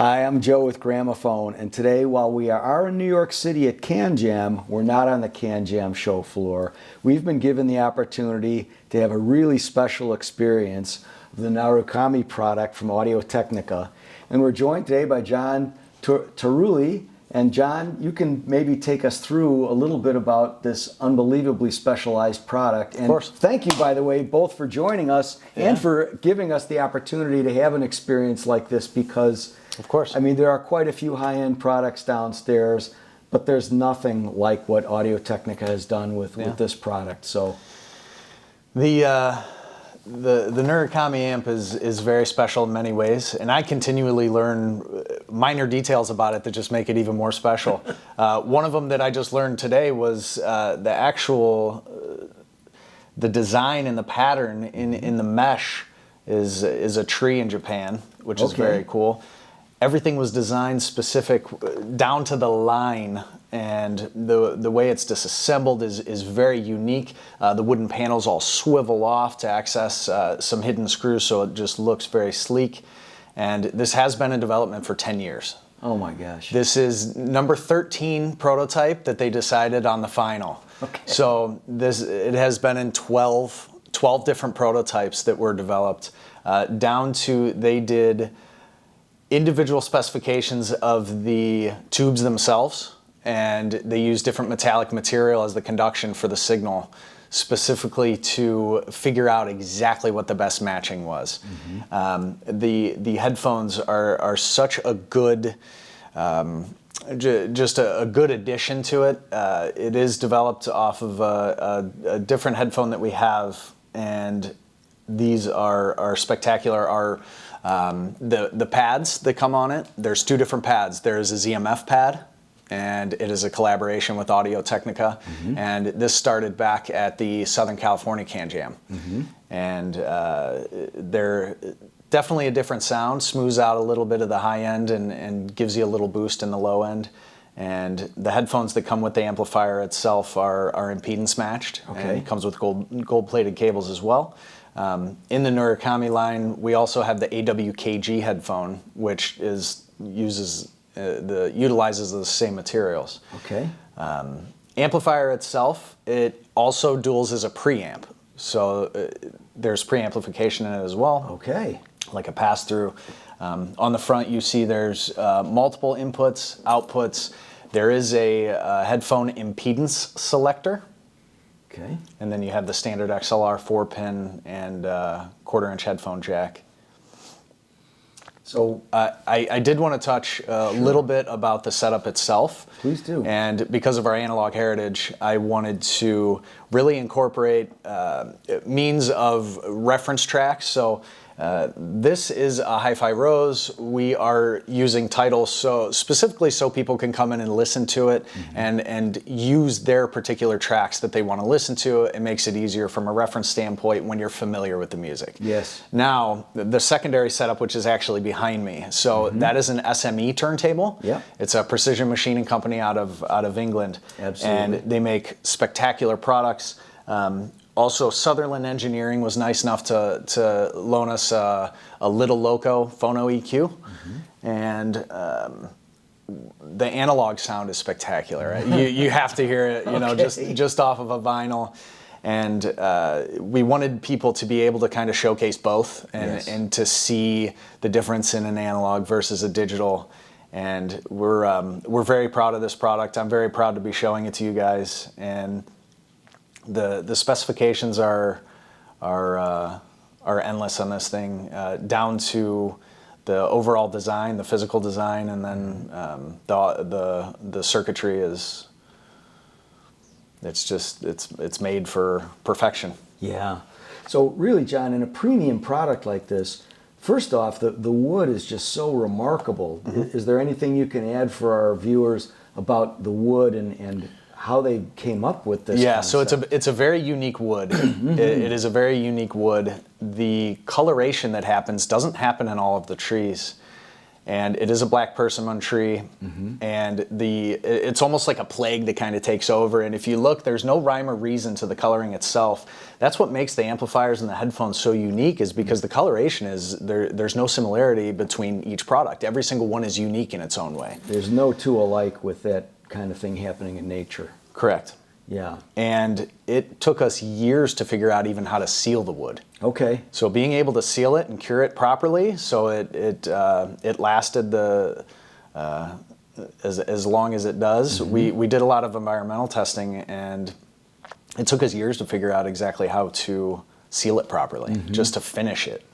Hi, I'm Joe with Gramophone, and today, while we are in New York City at Can Jam, we're not on the Can Jam show floor. We've been given the opportunity to have a really special experience of the Narukami product from Audio-Technica, and we're joined today by John Tarulli. And John, you can maybe take us through a little bit about this unbelievably specialized product. And of course. Thank you, by the way, both for joining us and for giving us the opportunity to have an experience like this, because of course, I mean, there are quite a few high-end products downstairs, but there's nothing like what Audio-Technica has done with this product. So the Narukami amp is very special in many ways, and I continually learn minor details about it that just make it even more special. One of them that I just learned today was the design and the pattern in the mesh is a tree in Japan, which is very cool. Everything was designed specific down to the line, and the way it's disassembled is very unique. The wooden panels all swivel off to access some hidden screws, so it just looks very sleek. And this has been in development for 10 years. Oh my gosh. This is number 13 prototype that they decided on the final. Okay. So it has been in 12 different prototypes that were developed, down to they did individual specifications of the tubes themselves, and they use different metallic material as the conduction for the signal, specifically to figure out exactly what the best matching was. The headphones are such a good, just a good addition to it. It is developed off of a different headphone that we have, and these are spectacular. The pads that come on it, there's two different pads. There's a ZMF pad, and it is a collaboration with Audio-Technica, and this started back at the Southern California Can Jam. And they're definitely a different sound, smooths out a little bit of the high end and gives you a little boost in the low end. And the headphones that come with the amplifier itself are impedance matched, and it comes with gold-plated cables as well. In the Narukami line, we also have the AWKG headphone, which utilizes the same materials. Okay. Amplifier itself, it also duals as a preamp. So there's preamplification in it as well. Okay. Like a pass-through. On the front, you see there's multiple inputs, outputs. There is a headphone impedance selector. Okay. And then you have the standard XLR 4-pin and 1/4-inch headphone jack. So I did want to touch a little bit about the setup itself. Please do. And because of our analog heritage, I wanted to really incorporate means of reference tracks. So this is a Hi-Fi Rose. We are using titles specifically so people can come in and listen to it and use their particular tracks that they want to listen to. It makes it easier from a reference standpoint when you're familiar with the music. Yes. Now, the secondary setup, which is actually behind me, so that is an SME turntable. Yeah. It's a precision machining company out of England. Absolutely. And they make spectacular products. Also, Sutherland Engineering was nice enough to loan us a Little Loco phono EQ, and the analog sound is spectacular. You have to hear it, just off of a vinyl, and we wanted people to be able to kind of showcase both and to see the difference in an analog versus a digital. And we're very proud of this product. I'm very proud to be showing it to you guys, and the specifications are endless on this thing, down to the overall design, the physical design, and then the circuitry is it's made for perfection. Yeah. So really, John, in a premium product like this, first off, the wood is just so remarkable. Is there anything you can add for our viewers about the wood and how they came up with this concept? So it's a very unique wood. It is a very unique wood. The coloration that happens doesn't happen in all of the trees. and it is a black persimmon tree, and it's almost like a plague that kind of takes over. And if you look, there's no rhyme or reason to the coloring itself. That's what makes the amplifiers and the headphones so unique, is because the coloration is there's no similarity between each product. Every single one is unique in its own way. There's no two alike with that kind of thing happening in nature. Correct. Yeah. And it took us years to figure out even how to seal the wood. Okay. So being able to seal it and cure it properly, so it lasted as long as it does. We did a lot of environmental testing, and it took us years to figure out exactly how to seal it properly, just to finish it.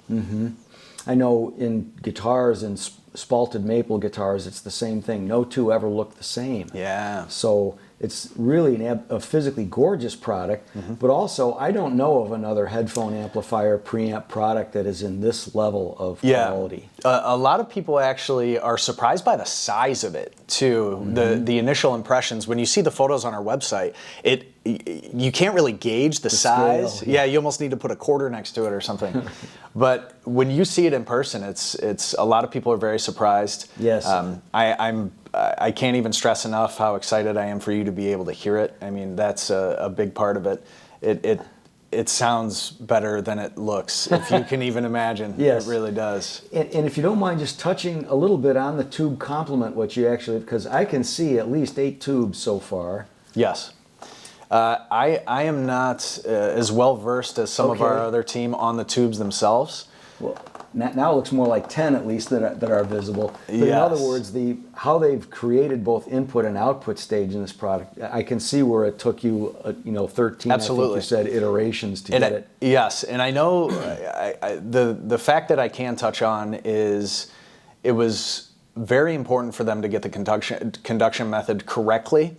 I know in guitars and spalted maple guitars, it's the same thing. No two ever look the same. Yeah. So it's really a physically gorgeous product, but also I don't know of another headphone amplifier preamp product that is in this level of quality. A lot of people actually are surprised by the size of it too. The initial impressions, when you see the photos on our website, you can't really gauge the size. Scale, yeah, you almost need to put a quarter next to it or something. But when you see it in person, it's a lot of people are very surprised. Yes. I can't even stress enough how excited I am for you to be able to hear it. I mean, that's a big part of it. It sounds better than it looks, if you can even imagine. Yes. It really does. And if you don't mind just touching a little bit on the tube complement, what you actually, because I can see at least 8 tubes so far. Yes. I am not as well versed as some of our other team on the tubes themselves. Well, now it looks more like 10 at least that are visible. But in other words, how they've created both input and output stage in this product, I can see where it took you, 13, Absolutely. I think you said, iterations to get it. Yes, and I know the fact that I can touch on is it was very important for them to get the conduction method correctly.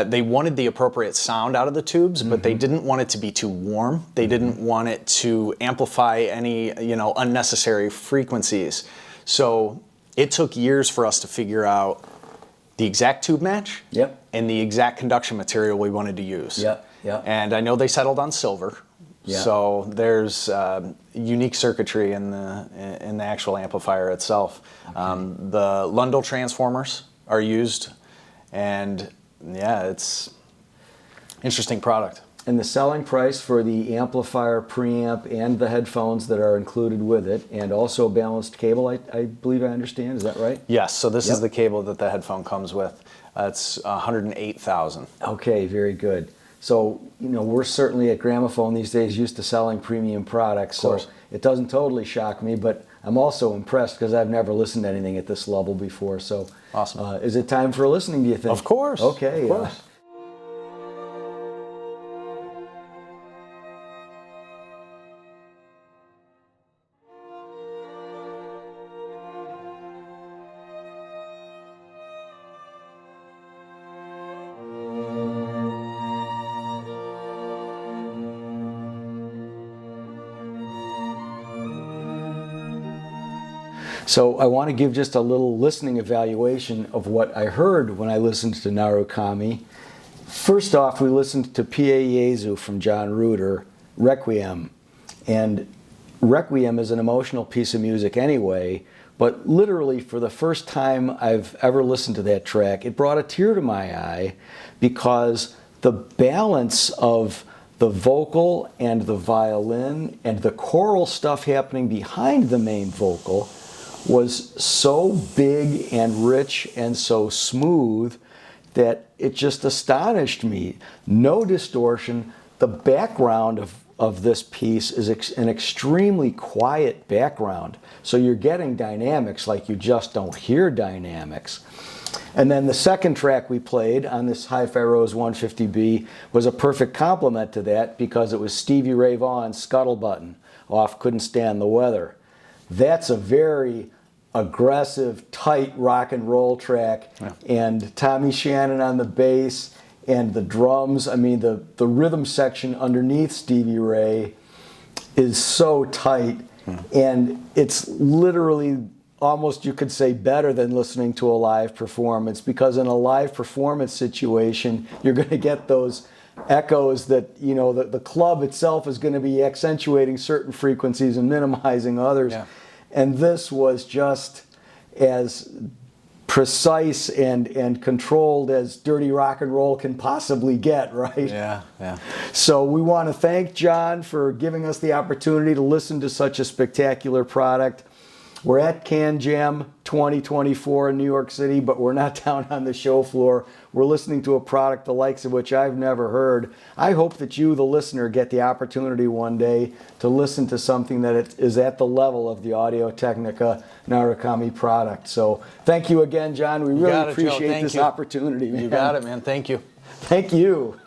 They wanted the appropriate sound out of the tubes, but they didn't want it to be too warm. They didn't want it to amplify any, unnecessary frequencies. So it took years for us to figure out the exact tube match and the exact conduction material we wanted to use. And I know they settled on silver. So there's unique circuitry in the actual amplifier itself. The Lundell transformers are used, and yeah, it's interesting product. And the selling price for the amplifier, preamp, and the headphones that are included with it, and also balanced cable, I believe I understand. Is that right? Yes. So this is the cable that the headphone comes with. It's $108,000. Okay, very good. So we're certainly at Gramophone these days used to selling premium products. So it doesn't totally shock me, but I'm also impressed because I've never listened to anything at this level before. So awesome. Is it time for listening, do you think? Of course. Okay. Of course. So I want to give just a little listening evaluation of what I heard when I listened to Narukami. First off, we listened to Pie Jesu from John Rutter, Requiem. And Requiem is an emotional piece of music anyway, but literally for the first time I've ever listened to that track, it brought a tear to my eye because the balance of the vocal and the violin and the choral stuff happening behind the main vocal was so big and rich and so smooth that it just astonished me. No distortion. The background of this piece is an extremely quiet background. So you're getting dynamics like you just don't hear dynamics. And then the second track we played on this Hi-Fi Rose 150B was a perfect complement to that because it was Stevie Ray Vaughan's Scuttle Button off Couldn't Stand the Weather. That's a very aggressive, tight rock and roll track, and Tommy Shannon on the bass and the drums. I mean, the rhythm section underneath Stevie Ray is so tight, and it's literally almost, you could say, better than listening to a live performance, because in a live performance situation, you're going to get those echoes that, the club itself is going to be accentuating certain frequencies and minimizing others. And this was just as precise and controlled as dirty rock and roll can possibly get, right? Yeah, yeah. So we want to thank John for giving us the opportunity to listen to such a spectacular product. We're at Can Jam 2024 in New York City, but we're not down on the show floor. We're listening to a product the likes of which I've never heard. I hope that you, the listener, get the opportunity one day to listen to something that is at the level of the Audio-Technica Narukami product. So thank you again, John. We really appreciate this opportunity, man. You got it, man. Thank you. Thank you.